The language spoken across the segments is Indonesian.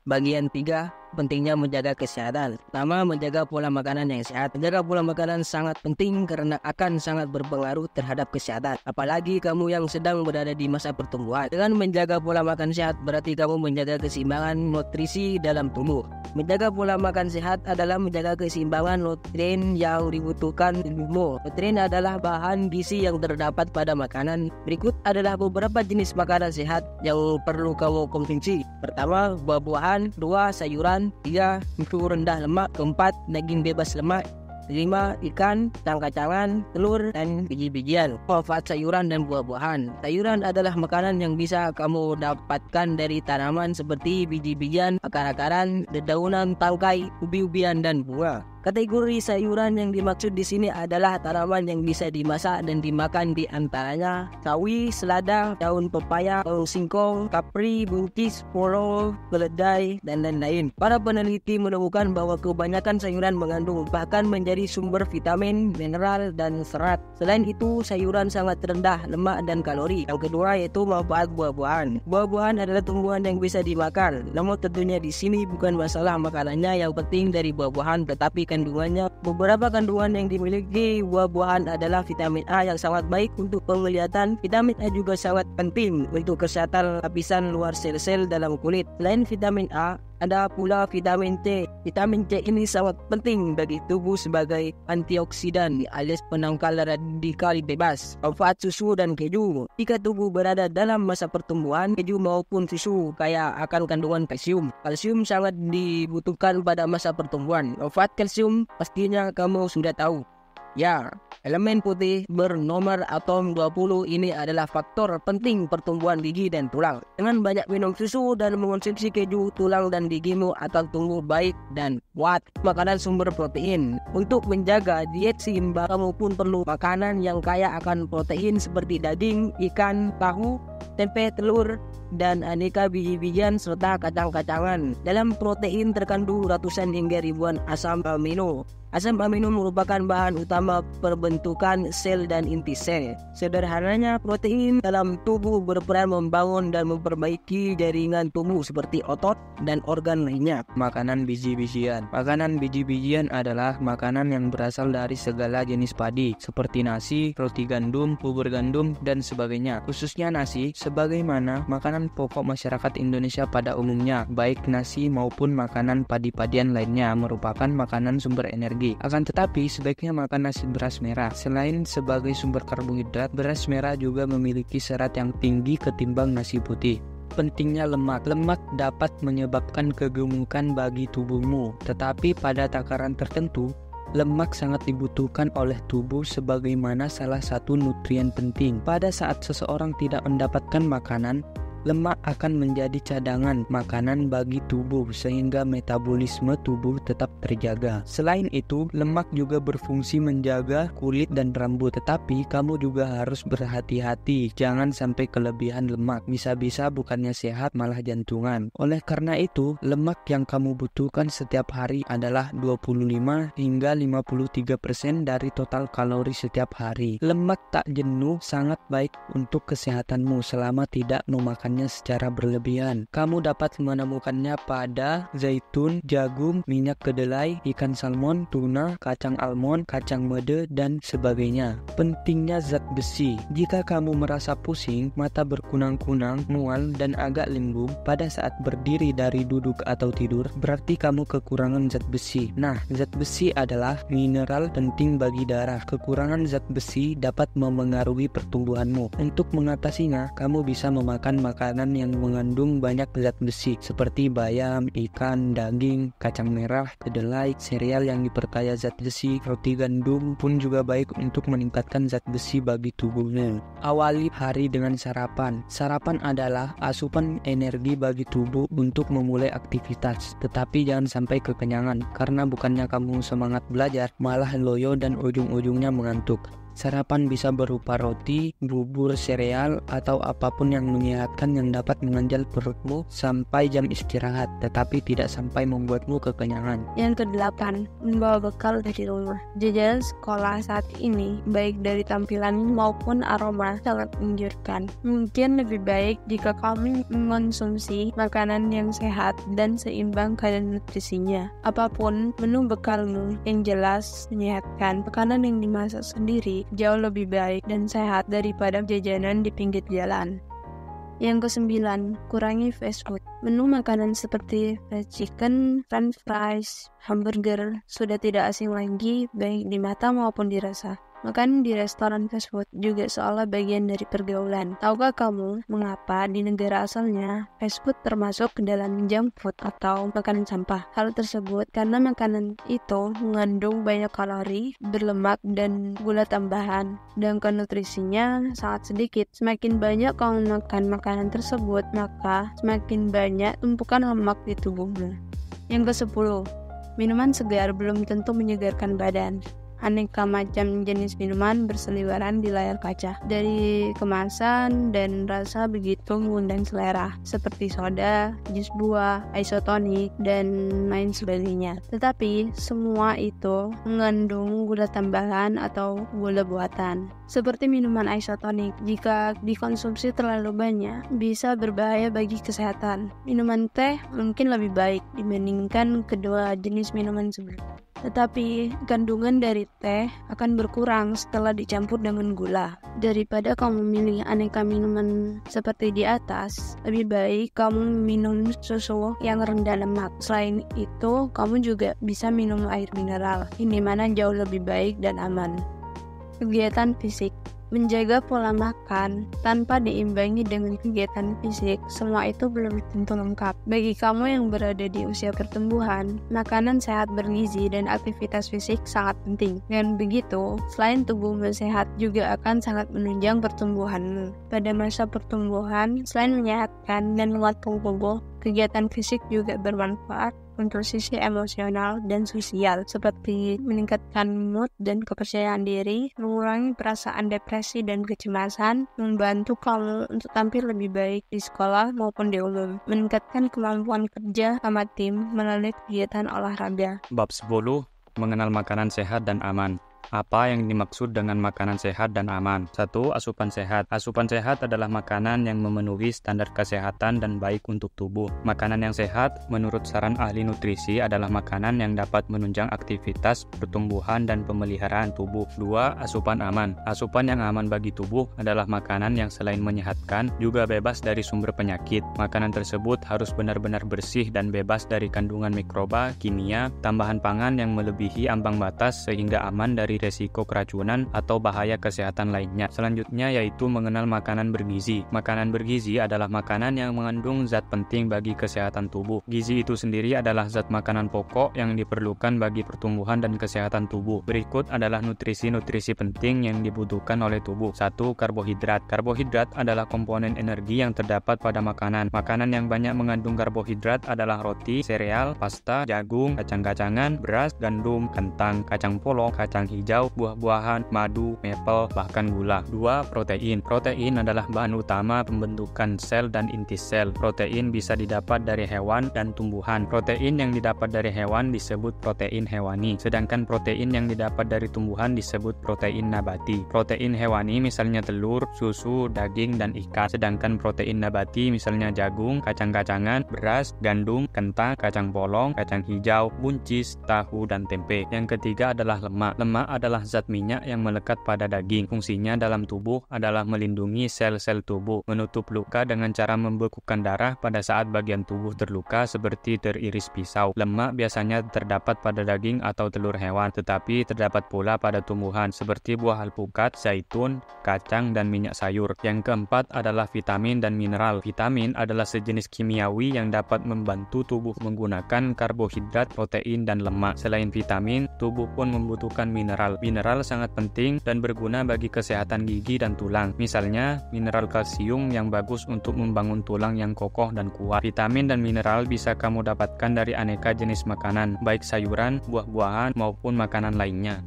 Bagian 3, pentingnya menjaga kesehatan. Pertama, menjaga pola makanan yang sehat. Menjaga pola makanan sangat penting karena akan sangat berpengaruh terhadap kesehatan. Apalagi kamu yang sedang berada di masa pertumbuhan. Dengan menjaga pola makan sehat berarti kamu menjaga keseimbangan nutrisi dalam tubuh. Menjaga pola makan sehat adalah menjaga keseimbangan nutrien yang dibutuhkan tubuhmu. Nutrien adalah bahan gizi yang terdapat pada makanan. Berikut adalah beberapa jenis makanan sehat yang perlu kamu konsumsi. Pertama, buah-buahan. 2, sayuran. 3, susu rendah lemak. 4, daging bebas lemak. 5, ikan, kacang-kacangan, telur, dan biji-bijian. Manfaat sayuran dan buah-buahan. Sayuran adalah makanan yang bisa kamu dapatkan dari tanaman seperti biji-bijian, akar-akaran, dedaunan, tangkai, ubi-ubian, dan bunga. Kategori sayuran yang dimaksud di sini adalah tanaman yang bisa dimasak dan dimakan, di antaranya sawi, selada, daun pepaya, daun singkong, kapri, buncis, poro, keledai, dan lain-lain. Para peneliti menemukan bahwa kebanyakan sayuran mengandung bahkan menjadi sumber vitamin, mineral, dan serat. Selain itu, sayuran sangat rendah lemak dan kalori. Yang kedua yaitu manfaat buah-buahan. Buah-buahan adalah tumbuhan yang bisa dimakan. Namun tentunya di sini bukan masalah makanannya yang penting dari buah-buahan, tetapi kandungannya. Beberapa kandungan yang dimiliki buah-buahan adalah vitamin A yang sangat baik untuk penglihatan. Vitamin A juga sangat penting untuk kesehatan lapisan luar sel-sel dalam kulit. Selain vitamin A, ada pula vitamin C. Vitamin C ini sangat penting bagi tubuh sebagai antioksidan alias penangkal radikal bebas. Manfaat susu dan keju. Jika tubuh berada dalam masa pertumbuhan, keju maupun susu kaya akan kandungan kalsium. Kalsium sangat dibutuhkan pada masa pertumbuhan. Manfaat kalsium pastinya kamu sudah tahu. Ya, elemen putih bernomor atom 20 ini adalah faktor penting pertumbuhan gigi dan tulang. Dengan banyak minum susu dan mengonsumsi keju, tulang dan gigimu akan tumbuh baik dan kuat. Makanan sumber protein. Untuk menjaga diet seimbang, kamu pun perlu makanan yang kaya akan protein seperti daging, ikan, tahu, tempe, telur, dan aneka biji-bijian serta kacang-kacangan. Dalam protein terkandung ratusan hingga ribuan asam amino. Asam amino merupakan bahan utama perbentukan sel dan inti sel. Sederhananya, protein dalam tubuh berperan membangun dan memperbaiki jaringan tubuh seperti otot dan organ lainnya. Makanan biji-bijian. Makanan biji-bijian adalah makanan yang berasal dari segala jenis padi, seperti nasi, roti gandum, bubur gandum, dan sebagainya. Khususnya nasi, sebagaimana makanan pokok masyarakat Indonesia pada umumnya, baik nasi maupun makanan padi-padian lainnya merupakan makanan sumber energi. Akan tetapi, sebaiknya makan nasi beras merah. Selain sebagai sumber karbohidrat, beras merah juga memiliki serat yang tinggi ketimbang nasi putih. Pentingnya lemak. Lemak dapat menyebabkan kegemukan bagi tubuhmu, tetapi pada takaran tertentu, lemak sangat dibutuhkan oleh tubuh sebagaimana salah satu nutrien penting. Pada saat seseorang tidak mendapatkan makanan, lemak akan menjadi cadangan makanan bagi tubuh sehingga metabolisme tubuh tetap terjaga. Selain itu, lemak juga berfungsi menjaga kulit dan rambut. Tetapi kamu juga harus berhati-hati, jangan sampai kelebihan lemak. Bisa-bisa bukannya sehat malah jantungan. Oleh karena itu, lemak yang kamu butuhkan setiap hari adalah 25 hingga 53% dari total kalori setiap hari. Lemak tak jenuh sangat baik untuk kesehatanmu selama tidak memakan secara berlebihan. Kamu dapat menemukannya pada zaitun, jagung, minyak kedelai, ikan salmon, tuna, kacang almond, kacang mede, dan sebagainya. Pentingnya zat besi. Jika kamu merasa pusing, mata berkunang-kunang, mual, dan agak limbung pada saat berdiri dari duduk atau tidur, berarti kamu kekurangan zat besi. Nah, zat besi adalah mineral penting bagi darah. Kekurangan zat besi dapat memengaruhi pertumbuhanmu. Untuk mengatasinya, kamu bisa memakan makanan yang mengandung banyak zat besi seperti bayam, ikan, daging, kacang merah, kedelai, sereal yang diperkaya zat besi, roti gandum pun juga baik untuk meningkatkan zat besi bagi tubuhnya. Awali hari dengan sarapan. Sarapan adalah asupan energi bagi tubuh untuk memulai aktivitas, tetapi jangan sampai kekenyangan karena bukannya kamu semangat belajar, malah loyo dan ujung-ujungnya mengantuk. Sarapan bisa berupa roti, bubur, sereal, atau apapun yang menyehatkan yang dapat menganjal perutmu sampai jam istirahat, tetapi tidak sampai membuatmu kekenyangan. Yang kedelapan, membawa bekal dari rumah. Jajanan sekolah saat ini, baik dari tampilan maupun aroma, sangat menggiurkan. Mungkin lebih baik jika kamu mengonsumsi makanan yang sehat dan seimbang kadar nutrisinya. Apapun menu bekalmu yang jelas menyehatkan, makanan yang dimasak sendiri jauh lebih baik dan sehat daripada jajanan di pinggir jalan. Yang kesembilan, kurangi fast food. Menu makanan seperti fried chicken, french fries, hamburger sudah tidak asing lagi baik di mata maupun di rasa. Makan di restoran fast food juga seolah bagian dari pergaulan. Tahukah kamu mengapa di negara asalnya fast food termasuk ke dalam junk food atau makanan sampah? Hal tersebut karena makanan itu mengandung banyak kalori, berlemak, dan gula tambahan. Sedangkan nutrisinya sangat sedikit. Semakin banyak kamu makan makanan tersebut, maka semakin banyak tumpukan lemak di tubuhmu. Yang ke-10, minuman segar belum tentu menyegarkan badan. Aneka macam jenis minuman berseliweran di layar kaca. Dari kemasan dan rasa begitu mengundang selera, seperti soda, jus buah, isotonik, dan lain sebagainya. Tetapi semua itu mengandung gula tambahan atau gula buatan. Seperti minuman isotonik, jika dikonsumsi terlalu banyak, bisa berbahaya bagi kesehatan. Minuman teh mungkin lebih baik dibandingkan kedua jenis minuman sebelumnya. Tetapi kandungan dari teh akan berkurang setelah dicampur dengan gula. Daripada kamu memilih aneka minuman seperti di atas, lebih baik kamu minum susu yang rendah lemak. Selain itu, kamu juga bisa minum air mineral, ini mana jauh lebih baik dan aman. Kegiatan fisik. Menjaga pola makan tanpa diimbangi dengan kegiatan fisik, semua itu belum tentu lengkap. Bagi kamu yang berada di usia pertumbuhan, makanan sehat bergizi dan aktivitas fisik sangat penting. Dengan begitu, selain tubuhmu sehat juga akan sangat menunjang pertumbuhanmu. Pada masa pertumbuhan, selain menyehatkan dan menguatkan tubuh, kegiatan fisik juga bermanfaat untuk sisi emosional dan sosial, seperti meningkatkan mood dan kepercayaan diri, mengurangi perasaan depresi dan kecemasan, membantu kamu untuk tampil lebih baik di sekolah maupun di umum, meningkatkan kemampuan kerja sama tim melalui kegiatan olahraga. Bab 10. Mengenal makanan sehat dan aman. Apa yang dimaksud dengan makanan sehat dan aman? 1. Asupan sehat. Asupan sehat adalah makanan yang memenuhi standar kesehatan dan baik untuk tubuh. Makanan yang sehat, menurut saran ahli nutrisi, adalah makanan yang dapat menunjang aktivitas pertumbuhan dan pemeliharaan tubuh. 2. Asupan aman. Asupan yang aman bagi tubuh adalah makanan yang selain menyehatkan, juga bebas dari sumber penyakit. Makanan tersebut harus benar-benar bersih dan bebas dari kandungan mikroba, kimia, tambahan pangan yang melebihi ambang batas sehingga aman dari resiko keracunan atau bahaya kesehatan lainnya. Selanjutnya yaitu mengenal makanan bergizi. Makanan bergizi adalah makanan yang mengandung zat penting bagi kesehatan tubuh. Gizi itu sendiri adalah zat makanan pokok yang diperlukan bagi pertumbuhan dan kesehatan tubuh. Berikut adalah nutrisi-nutrisi penting yang dibutuhkan oleh tubuh. 1. Karbohidrat. Karbohidrat adalah komponen energi yang terdapat pada makanan. Makanan yang banyak mengandung karbohidrat adalah roti, sereal, pasta, jagung, kacang-kacangan, beras, gandum, kentang, kacang polong, kacang hijau, buah-buahan, madu, maple, bahkan gula. 2. Protein. Protein adalah bahan utama pembentukan sel dan inti sel. Protein bisa didapat dari hewan dan tumbuhan. Protein yang didapat dari hewan disebut protein hewani, sedangkan protein yang didapat dari tumbuhan disebut protein nabati. Protein hewani misalnya telur, susu, daging, dan ikan, sedangkan protein nabati misalnya jagung, kacang-kacangan, beras, gandum, kentang, kacang polong, kacang hijau, buncis, tahu, dan tempe. Yang ketiga adalah lemak. Lemak adalah zat minyak yang melekat pada daging. Fungsinya dalam tubuh adalah melindungi sel-sel tubuh, menutup luka dengan cara membekukan darah pada saat bagian tubuh terluka seperti teriris pisau. Lemak biasanya terdapat pada daging atau telur hewan, tetapi terdapat pula pada tumbuhan seperti buah alpukat, zaitun, kacang, dan minyak sayur. Yang keempat adalah vitamin dan mineral. Vitamin adalah sejenis kimiawi yang dapat membantu tubuh menggunakan karbohidrat, protein, dan lemak. Selain vitamin, tubuh pun membutuhkan mineral. Mineral sangat penting dan berguna bagi kesehatan gigi dan tulang. Misalnya, mineral kalsium yang bagus untuk membangun tulang yang kokoh dan kuat. Vitamin dan mineral bisa kamu dapatkan dari aneka jenis makanan, baik sayuran, buah-buahan, maupun makanan lainnya.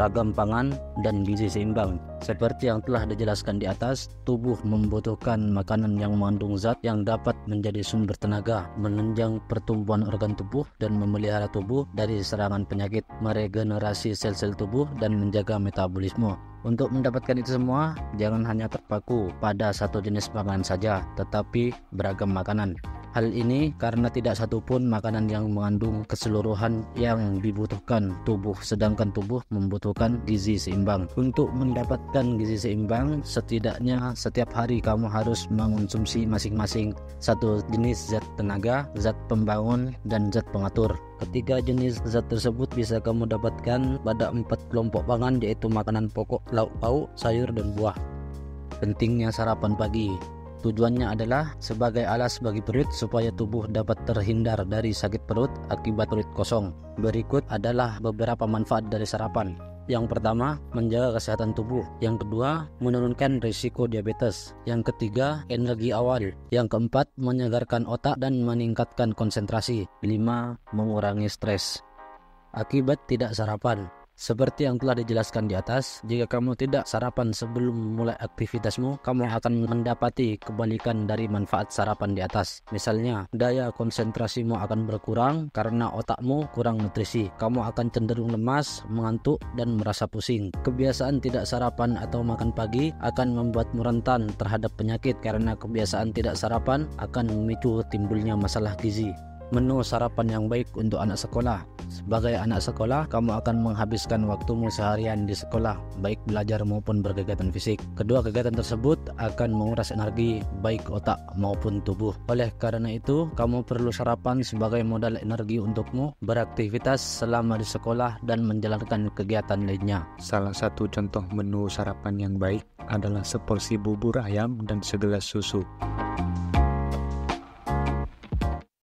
ragam pangan, dan gizi seimbang. Seperti yang telah dijelaskan di atas, tubuh membutuhkan makanan yang mengandung zat yang dapat menjadi sumber tenaga, menunjang pertumbuhan organ tubuh dan memelihara tubuh dari serangan penyakit, meregenerasi sel-sel tubuh, dan menjaga metabolisme. Untuk mendapatkan itu semua, jangan hanya terpaku pada satu jenis makanan saja, tetapi beragam makanan. Hal ini karena tidak satupun makanan yang mengandung keseluruhan yang dibutuhkan tubuh, sedangkan tubuh membutuhkan gizi seimbang. Untuk mendapatkan gizi seimbang, setidaknya setiap hari kamu harus mengonsumsi masing-masing satu jenis zat tenaga, zat pembangun, dan zat pengatur. Ketiga jenis zat tersebut bisa kamu dapatkan pada 4 kelompok pangan, yaitu makanan pokok, lauk pauk, sayur, dan buah. Pentingnya sarapan pagi. Tujuannya adalah sebagai alas bagi perut supaya tubuh dapat terhindar dari sakit perut akibat perut kosong. Berikut adalah beberapa manfaat dari sarapan. Yang pertama, menjaga kesehatan tubuh. Yang kedua, menurunkan risiko diabetes. Yang ketiga, energi awal. Yang keempat, menyegarkan otak dan meningkatkan konsentrasi. 5. Mengurangi stres. Akibat tidak sarapan. Seperti yang telah dijelaskan di atas, jika kamu tidak sarapan sebelum mulai aktivitasmu, kamu akan mendapati kebalikan dari manfaat sarapan di atas. Misalnya, daya konsentrasimu akan berkurang karena otakmu kurang nutrisi. Kamu akan cenderung lemas, mengantuk, dan merasa pusing. Kebiasaan tidak sarapan atau makan pagi akan membuatmu rentan terhadap penyakit karena kebiasaan tidak sarapan akan memicu timbulnya masalah gizi. Menu sarapan yang baik untuk anak sekolah. Sebagai anak sekolah, kamu akan menghabiskan waktumu seharian di sekolah, baik belajar maupun berkegiatan fisik. Kedua kegiatan tersebut akan menguras energi, baik otak maupun tubuh. Oleh karena itu, kamu perlu sarapan sebagai modal energi untukmu beraktivitas selama di sekolah dan menjalankan kegiatan lainnya. Salah satu contoh menu sarapan yang baik adalah seporsi bubur ayam dan segelas susu.